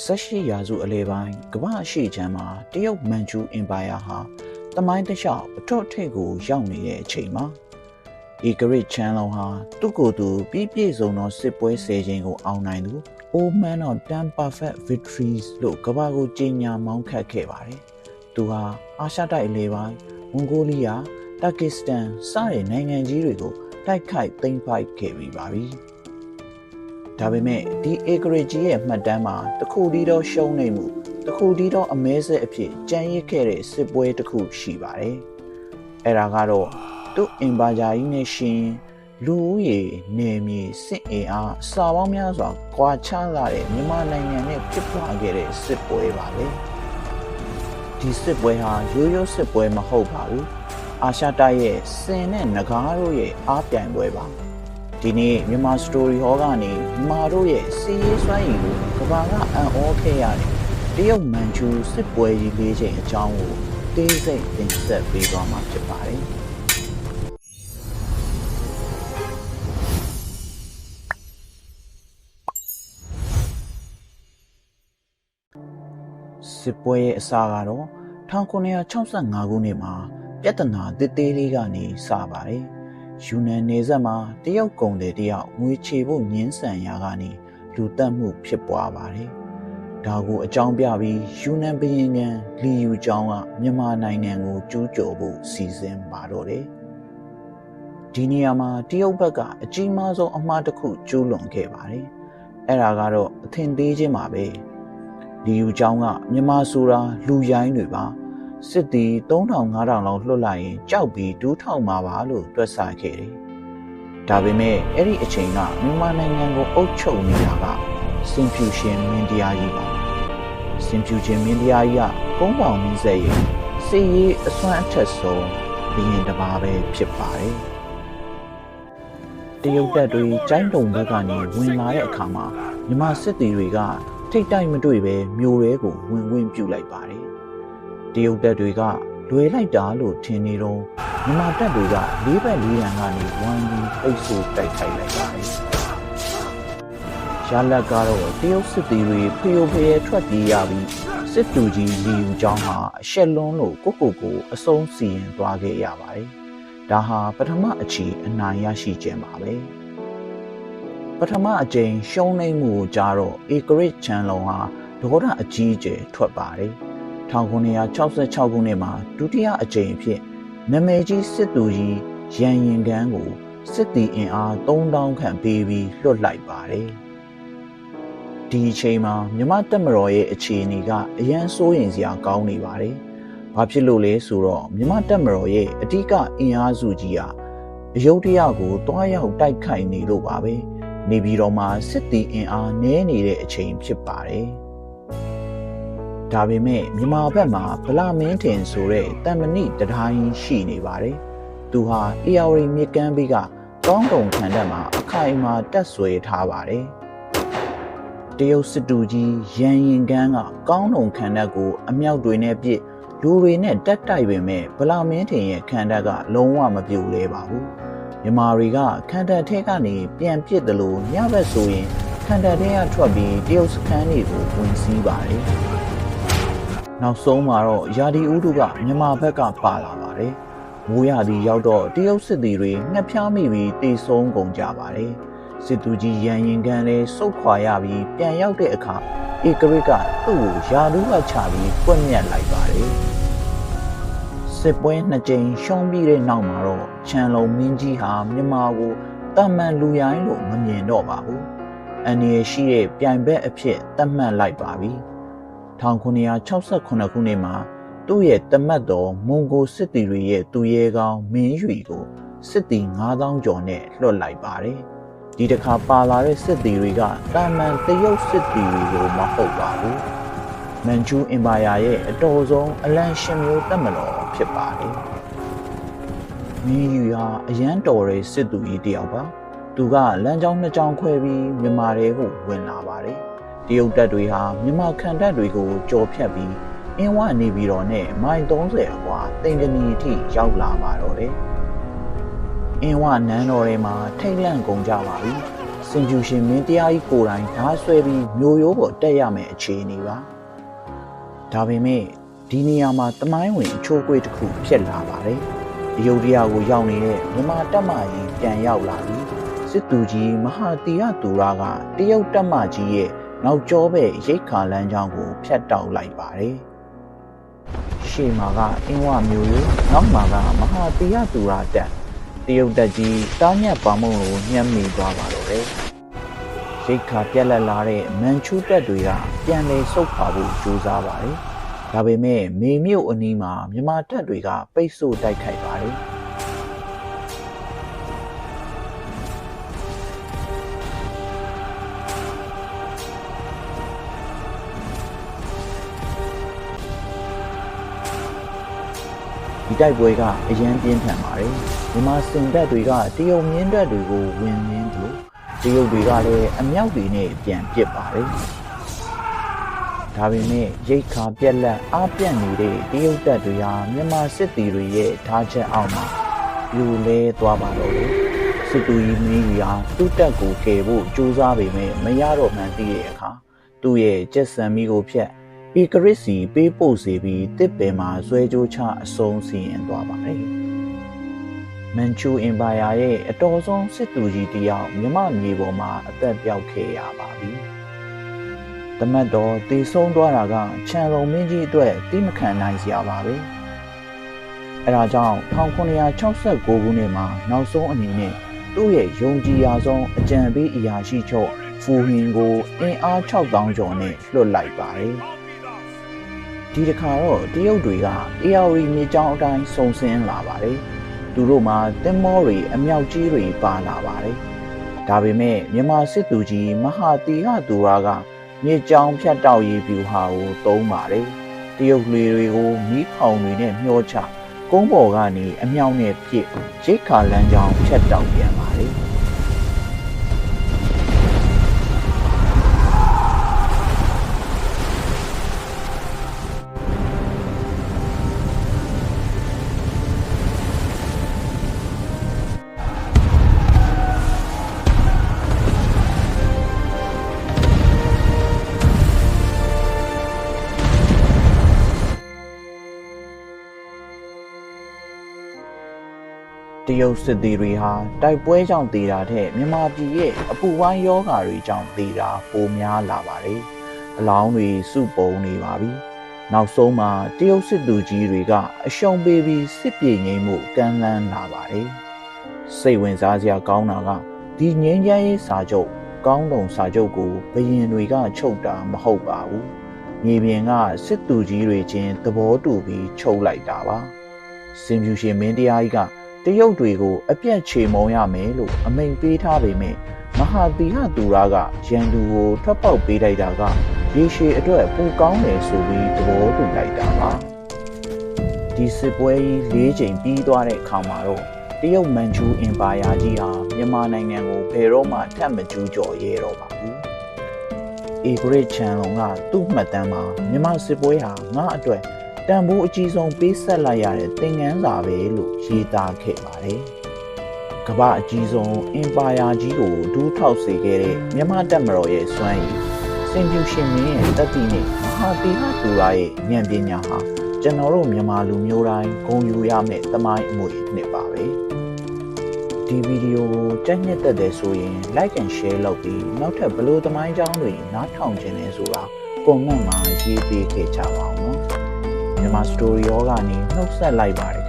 18ရာစုအလဲပိုင်းကမ္ဘာအရှေ့ခြမ်းမှာတရုတ်မန်ချူအင်ပါယာဟာသမိုင်းတစ်လျှောက်အထွတ်အထိပ်ကိုရောက်နေတဲ့အချိန်မှာဧကရာဇ်ချမ်းလုံးဟာသူ့ကိုယ်သူပြည့်ပြည့်စုံသောစစ်ပွဲ10ချိန်ကိုအောင်နိုင်သူ Old Man of 10 Perfect Victories လို့ကမ္ဘာကိုကြေညာမောင်းခတ်ခဲ့ပါတယ်။သူဟာအာရှတိုက်အလဲပိုင်းမွန်ဂိုလီးယားတာကစ္စတန်စတဲ့နိုင်ငံကြီးတွေကိုတိုက်ခိုက်သိမ်းပိုက်ခဲ့ပြီးပါပြီ။ဒါပေမဲ့ဒီဧကရာဇ်ကြီးရဲ့မှတ်တမ်းမှာတခုတည်းသောရှုံးနိမ့်မှုတခုတည်းသောအမဲဆက်အဖြစ်ကြံရစ်ခဲ့တဲ့စစ်ပွဲတစ်ခုရှိပါတယ်။အဲ့ဒါကတော့သူ့အင်ပါယာကြီးနဲ့ရှင်လူဦးရေနေမြေစစ်အင်အားအစာပေါင်းများစွာကွာခြားလာတဲ့မြန်မာနိုင်ငံနဲ့ဖြစ်ပွားခဲ့တဲ့စစ်ပွဲပါပဲ။ဒီစစ်ပွဲဟာရိုးရိုးစစ်ပွဲမဟုတ်ပါဘူး။အာရှတိုက်ရဲ့စင်နဲ့နဂါးတို့ရဲ့အားပြိုင်ပွဲပါ။ဒီနေ့မြန်မာစတိုရီဟောကနေမြန်မာတို့ရဲ့စီးရေးစွမ်းရည်ကိုကမ္ဘာကအံ့ဩခဲ့ရတယ်။တရုတ်မန်ချူစစ်ပွဲကြီး၄ချိန်အကြောင်းကိုတေးစိတ်တင်ဆက်ပေးသွားမှာဖြစ်ပါတယ်။စစ်ပွဲရဲ့အစကတော့1965ခုနှစ်မှာပြဿနာတစ်သေးလေးကနေစပါတယ်။ယူနန်နယ်စပ်မှာတရုတ်ကုန်တယ်တယောက်ငွေချေဖို့ညှင်းဆန်ရာကနေလူတက်မှုဖြစ်ပွားပါတယ်။ဒါကိုအကြောင်းပြပြီးယူနန်ဘုရင်ကလီယူကျောင်းကမြန်မာနိုင်ငံကိုကျူးကျော်ဖို့စီစဉ်ပါတော့တယ်။ဒီနေရာမှာတရုတ်ဘက်ကအကြီးမားဆုံးအမှားတစ်ခုကျူးလွန်ခဲ့ပါတယ်။အဲ့ဒါကတော့အထင်သေးခြင်းပါပဲ။လီယူကျောင်းကမြန်မာဆိုတာလူရိုင်းတွေပါစစ်သည်3000 5000လောက်လွှတ်လိုက်ရင်ကြောက်ပြီးဒူးထောက်မှာပါလို့တွက်ဆခဲ့တယ်။ဒါပေမဲ့အဲ့ဒီအချိန်ကမြန်မာနိုင်ငံကိုအုပ်ချုပ်နေတာကစင်ဖြူရှင်မင်းတရားကြီးပါ။စင်ဖြူရှင်မင်းတရားကြီးကကုန်းပေါင်မင်းဆက်ရဲ့စစ်ရေးအစွမ်းအထက်ဆုံးဘုရင်တစ်ပါးပဲဖြစ်ပါတယ်။တရုတ်တပ်တွေကျိုင်းတုံဘက်ကနေဝင်လာတဲ့အခါမှာမြန်မာစစ်သည်တွေကထိတ်တိုက်မတွေ့ပဲမြို့ရဲကိုဝင်ပြုတ်လိုက်ပါတယ်။တရုတ်တပ်တွေကလွယ်လိုက်တာလို့ထင်နေတော့မြန်မာတပ်တွေကလေးဘက်လေးရန်ကနေဝိုင်းပြီးပိတ်ဆို့တိုက်ခိုက်လိုက်ပါတယ်။ရလဒ်ကတော့တရုတ်စစ်သည်တွေဖျို့ဖျဲထွက်ပြေးရပြီးစစ်တူကြီးလီယူကျောင်းဟာအရှက်လွန်းလို့ကိုအဆုံးစီရင်သွားခဲ့ရပါတယ်။ဒါဟာပထမအချီအနိုင်ရရှိခြင်းပါပဲ။ပထမအကြိမ်ရှုံးနိမ့်မှုကိုကြားတော့ဧကရာဇ်ချမ်းလုံးဟာဒေါသအကြီးအကျယ်ထွက်ပါတယ်။1966ခုနှစ်မှာဒုတိယအကြိမ်အဖြစ်နာမည်ကြီးစစ်သူကြီးရန်ရင်ကန်းကိုစစ်တီအင်အား3000ခန့်ပေးပြီးလွှတ်လိုက်ပါတယ်။ဒီအချိန်မှာမြမတပ်မတော်ရဲ့အခြေအနေကအရန်စိုးရင်စရာကောင်းနေပါတယ်။ဘာဖြစ်လို့လဲဆိုတော့မြမတပ်မတော်ရဲ့အဓိကအင်အားစုကြီးကအယုဒ္ဓယကိုတွားရောက်တိုက်ခိုက်နေလို့ပါပဲ။နေပြည်တော်မှာစစ်တီအင်အားနည်းနေတဲ့အချိန်ဖြစ်ပါတယ်။ဒါပေမဲ့မြန်မာဘက်မှာဗလာမင်းထင်ဆိုတဲ့တမ္မဏိတတိုင်းရှိနေပါတယ်။သူဟာအေယာဝတီမြစ်ကမ်းဘေးကကောင်းတုံခံတပ်မှာအခိုင်အမာတပ်ဆွဲထားပါတယ်။တရုတ်စစ်တူကြီးရန်ရင်ကန်းကကောင်းတုံခံတပ်ကိုအမြောက်တွေနဲ့ပစ်လူတွေနဲ့တက်တိုက်ပေမဲ့ဗလာမင်းထင်ရဲ့ခံတပ်ကလုံးဝမပြိုလဲပါဘူး။မြန်မာတွေကခံတပ်ထဲကနေပြန်ပစ်တယ်လို့ညဘက်ဆိုရင်ခံတပ်ထဲကထွက်ပြီးတရုတ်စခန်းတွေကိုဝင်စီးပါတယ်။နောက်ဆုံးမှာတော့ယာဒီဦးတို့ကမြန်မာဘက်ကပါလာပါတယ်။မိုးရာသီရောက်တော့တရုတ်စစ်သည်တွေငှက်ဖျားမိပြီးတေဆုံးကုန်ကြပါတယ်။စစ်သူကြီးရန်ရင်ကန်လည်းစုတ်ခွာရပြီးပြန်ရောက်တဲ့အခါဧကရာဇ်ကသူ့ကိုယာဒူးကချပြီးကွက်မြတ်လိုက်ပါတယ်။စစ်ပွဲ2ကြိမ်ရှုံးပြီးတဲ့နောက်မှာတော့ချန်လုံမင်းကြီးဟာမြန်မာကိုတမန်လူရိုင်းလို့မမြင်တော့ပါဘူး။အန်ရီရှိတဲ့ပြိုင်ဘက်အဖြစ်သတ်မှတ်လိုက်ပါပြီ။1968ခုနှစ်မှာသူ့ရဲ့တမတ်တော်မွန်ဂိုစစ်သည်တွေရဲ့သူရဲကောင်းမင်းရွှေကိုစစ်သည်9000ကျော်နဲ့လွှတ်လိုက်ပါတယ်။ဒီတစ်ခါပါလာတဲ့စစ်သည်တွေကတာမန်တရုတ်စစ်သည်တွေကိုမဟုတ်ပါဘူး။မန်ချူအင်ပါယာရဲ့အတော်ဆုံးအလံရှင်မျိုးတပ်မတော်ဖြစ်ပါတယ်။မင်းယူဟာအရန်တော်တဲ့စစ်သူကြီးတယောက်ပါ။သူကလမ်းကြောင်း2ကြောင်းခွဲပြီးမြန်မာတွေကိုဝင်လာပါတယ်။တရုတ်တပ်တွေဟာမြန်မာခံတပ်တွေကိုကြော်ဖြတ်ပြီးအင်းဝနေပြီးတော့နဲ့မိုင်30အကွာတင်ကနီအထိရောက်လာပါတော့တယ်။အင်းဝနန်းတော်ထဲမှာထိတ်လန့်ကုန်ကြပါပြီ။ စင်ကျူရှင်မင်းတရားကြီးကိုယ်တိုင်ဓာတ်ဆွဲပြီးမျိုးရိုးပေါ်တက်ရမယ်အခြေအနေပါဒါပေမဲ့ဒီနေရာမှာတမိုင်းဝင်အချိုးကွေးတစ်ခုဖြစ်လာပါတယ်တရုတ်တရားကိုရောက်နေတဲ့မြန်မာတပ်မကြီးပြန်ရောက်လာပြီးစစ်သူကြီးမဟာတီရသူရာကတရုတ်တပ်မကြီးရဲ့နောက်ကျောဘက်ရိတ်ခါလမ်းကြောင်းကိုဖြတ်တောက်လိုက်ပါတယ်ရှေ့မှာကအင်းဝမျိုးရိုးနောက်မှာကမဟာတီရသူရာတက်တရုတ်တပ်ကြီးတားညက်ပါမုံကိုညှမ်းမိသွားပါတော့တယ်ရိတ်ခါပြက်လက်လာတဲ့မန်ချူတပ်တွေကပြန်လည်ဆုတ်ခွာဖို့ကြိုးစားပါတယ်ဒါပေမဲ့မေမြို့အနီးမှာမြန်မာတပ်တွေကပိတ်ဆို့တိုက်ခိုက်ပါတယ်ဒီတိုက်ပွဲကအရန်ပြင်းထန်ပါတယ်မြန်မာစင်တပ်တွေကတရုတ်မြင်းတပ်တွေကိုဝင်မြင်းလို့တရုတ်တွေကလည်းအမြောက်တွေနဲ့ပြန်ပစ်ပါတယ်ဒါပေမဲ့ရိတ်ခါပြက်လက်အားပြတ်နေတဲ့တရုတ်တပ်တွေဟာမြန်မာစစ်သည်တွေရဲ့ထားချက်အောက်မှာလူလဲသွားပါတော့တယ်စစ်သူကြီးမင်းကြီးဟာသူ့တပ်ကိုကယ်ဖို့ကြိုးစားပေမဲ့မရတော့မှန်းသိတဲ့အခါသူ့ရဲ့ကြက်စံမီကိုဖျက်ဧကရစ်စီပေးပို့စေပြီးတစ်ပင်မှာဇွဲကြိုးချအဆုံးစီရင်သွားပါတယ်မန်ချူအင်ပါယာရဲ့အတော်ဆုံးစစ်သူကြီးတယောက်မြမမြေပေါ်မှာအသက်ပြောက်ခဲ့ရပါပြီတမတ်တော်တည်ဆုံးသွားတာကခြံလုံးမင်းကြီးအတွက်တိမခံနိုင်စရာပါပဲအဲဒါကြောင့်1969ခုနှစ်မှာနောက်ဆုံးအနေနဲ့သူ့ရဲ့ယုံကြည်ရာဆုံးအကြံပေးအရာရှိချုပ်ဖူဟင်ကိုအင်အား6000ကျော်နဲ့လွှတ်လိုက်ပါတယ်ဒီတစ်ခါတော့တရုတ်တွေကအေယာဝတီမြေကြောင်းအတိုင်းစုံစင်းလာပါတယ်သူတို့မှာတင်မောတွေအမြောက်ကြီးတွေပါလာပါတယ်ဒါပေမဲ့မြန်မာစစ်သူကြီးမဟာတီဟသူရာကမြေကြောင်းဖြတ်တောက်ရေးဗျူဟာကိုသုံးပါတယ်တရုတ်လေတွေကိုမီးဖောင်တွေနဲ့မျှောချကုန်းပေါ်ကနေအမြောက်နဲ့ပြစ်ရိတ်ခါလမ်းကြောင်းဖြတ်တောက်ပြန်ပါတယ်တရုတ်စစ်သည်တွေဟာတိုက်ပွဲကြောင့်တည်တာထက်မြန်မာပြည်ရဲ့အပူပိုင်းယောဂါတွေကြောင့်တည်တာပိုများလာပါတယ်။အလောင်းတွေစုပုံနေပါပြီ။နောက်ဆုံးမှာတရုတ်စစ်သူကြီးတွေကအရှုံးပေးပြီးစစ်ပြေငိမ့်မှုကမ်းလှမ်းလာပါတယ်။စိတ်ဝင်စားစရာကောင်းတာကဒီငြိမ်းချမ်းရေးစာချုပ်ကောင်းတုံစာချုပ်ကိုဘရင်တွေကချုပ်တာမဟုတ်ပါဘူး။မြေပြင်ကစစ်သူကြီးတွေချင်းသဘောတူပြီးချုပ်လိုက်တာပါ။စင်ဖြူရှင်မင်းတရားကြီးကတရုတ်တွေကိုအပြတ်ချေမှုန်းရမယ်လို့အမိန့်ပေးထားပေမဲ့မဟာတီဟသူရာကရန်သူကိုထွက်ပေါက်ပေးလိုက်တာကရေရှည်အတွက်ပူကောင်းတယ်ဆိုပြီးသဘောတူလိုက်တာပါဒီစစ်ပွဲကြီး၄ချိန်ပြီးသွားတဲ့အခါမှာတော့တရုတ်မန်ချူအင်ပါယာကြီးဟာမြန်မာနိုင်ငံကိုဘယ်တော့မှထပ်မကျူးကျော်ရဲတော့ပါဘူးဧကရစ်ချန်လုံကသူ့မှတ်တမ်းမှာမြန်မာစစ်ပွဲဟာငါ့အတွက်တန်ဖိုးအကြီးဆုံးပေးဆက်လိုက်ရတဲ့သင်ခန်းစာပဲလို့ရေးသားခဲ့ပါတယ်။ကမ္ဘာအကြီးဆုံးအင်ပါယာကြီးကိုဒူးထောက်စေခဲ့တဲ့မြန်မာတပ်မတော်ရဲ့စွမ်းရည်စင်ဖြူရှင်မင်းရဲ့တတိနဲ့မဟာတီဟသူရာရဲ့ဉာဏ်ပညာဟာကျွန်တော်တို့မြန်မာလူမျိုးတိုင်းဂုဏ်ယူရမယ့်သမိုင်းအမွေနှစ်ပါပဲ။ဒီဗီဒီယိုကိုကြိုက်နှစ်သက်တယ်ဆိုရင် like and share လုပ်ပြီးနောက်ထပ်ဘယ်လိုသမိုင်းကြောင်းတွေနားထောင်ခြင်းလဲဆိုတာ comment မှာရေးပေးခဲ့ကြပါဦးနော်။မြန်မာ story ရောကနေနှုတ်ဆက်လိုက်ပါတယ်